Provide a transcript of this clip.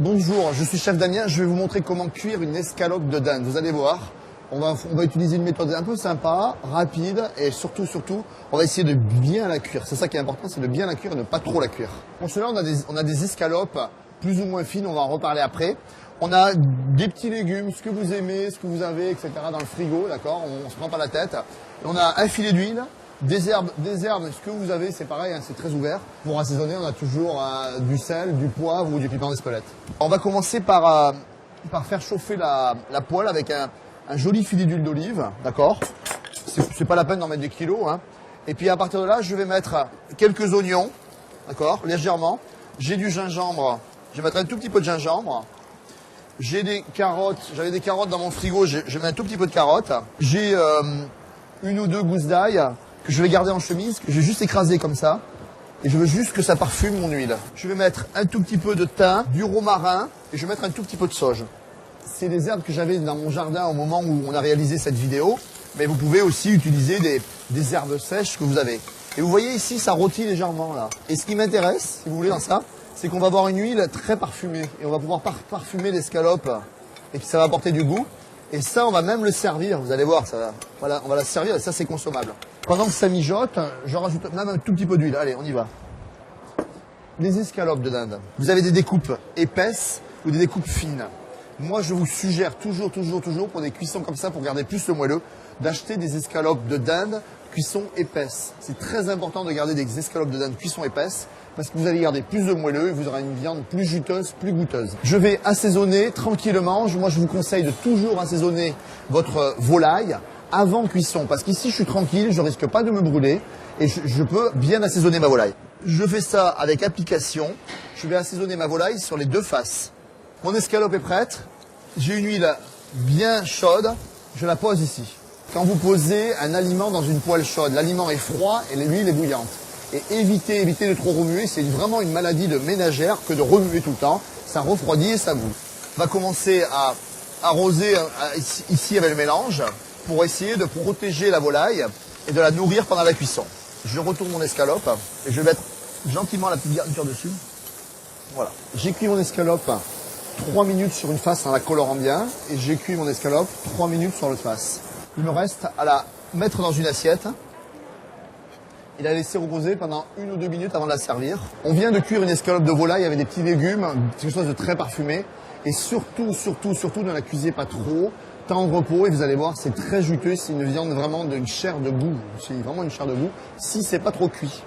Bonjour, je suis chef Damien, je vais vous montrer comment cuire une escalope de dinde. Vous allez voir, on va utiliser une méthode un peu sympa, rapide et surtout, on va essayer de bien la cuire. C'est ça qui est important, c'est de bien la cuire et de ne pas trop la cuire. Pour cela, on a des escalopes plus ou moins fines, on va en reparler après. On a des petits légumes, ce que vous aimez, ce que vous avez, etc. dans le frigo, d'accord? On se prend pas la tête. Et on a un filet d'huile. Des herbes, ce que vous avez, c'est pareil, hein, c'est très ouvert. Pour assaisonner, on a toujours du sel, du poivre ou du piment d'Espelette. On va commencer par faire chauffer la poêle avec un joli filet d'huile d'olive, d'accord? C'est pas la peine d'en mettre des kilos, hein. Et puis à partir de là, je vais mettre quelques oignons, d'accord, légèrement. J'ai du gingembre, je vais mettre un tout petit peu de gingembre. J'ai des carottes, j'avais des carottes dans mon frigo, je mets un tout petit peu de carottes. J'ai une ou deux gousses d'ail que je vais garder en chemise, que je vais juste écraser comme ça. Et je veux juste que ça parfume mon huile. Je vais mettre un tout petit peu de thym, du romarin et je vais mettre un tout petit peu de sauge. C'est des herbes que j'avais dans mon jardin au moment où on a réalisé cette vidéo. Mais vous pouvez aussi utiliser des herbes sèches que vous avez. Et vous voyez ici, ça rôtit légèrement là. Et ce qui m'intéresse, si vous voulez, dans ça, c'est qu'on va avoir une huile très parfumée. Et on va pouvoir parfumer l'escalope et que ça va apporter du goût. Et ça, on va même le servir. Vous allez voir, voilà, on va la servir et ça, c'est consommable. Pendant que ça mijote, je rajoute même un tout petit peu d'huile. Allez, on y va. Les escalopes de dinde. Vous avez des découpes épaisses ou des découpes fines. Moi, je vous suggère toujours, pour des cuissons comme ça, pour garder plus le moelleux, d'acheter des escalopes de dinde cuisson épaisse. C'est très important de garder des escalopes de dinde cuisson épaisse parce que vous allez garder plus de moelleux et vous aurez une viande plus juteuse, plus goûteuse. Je vais assaisonner tranquillement. Moi, je vous conseille de toujours assaisonner votre volaille avant cuisson parce qu'ici, je suis tranquille, je risque pas de me brûler et je peux bien assaisonner ma volaille. Je fais ça avec application. Je vais assaisonner ma volaille sur les deux faces. Mon escalope est prête. J'ai une huile bien chaude. Je la pose ici. Quand vous posez un aliment dans une poêle chaude, l'aliment est froid et l'huile est bouillante. Et évitez de trop remuer. C'est vraiment une maladie de ménagère que de remuer tout le temps. Ça refroidit et ça boue. On va commencer à arroser ici avec le mélange pour essayer de protéger la volaille et de la nourrir pendant la cuisson. Je retourne mon escalope et je vais mettre gentiment la petite garniture dessus. Voilà. J'ai cuit mon escalope 3 minutes sur une face en la colorant bien et j'ai cuit mon escalope 3 minutes sur l'autre face. Il me reste à la mettre dans une assiette et la laisser reposer pendant 1 ou 2 minutes avant de la servir. On vient de cuire une escalope de volaille avec des petits légumes, quelque chose de très parfumé. Et surtout, ne la cuisez pas trop. Temps de repos et vous allez voir, c'est très juteux. C'est une viande vraiment d'une chair de goût. C'est vraiment une chair de goût si c'est pas trop cuit.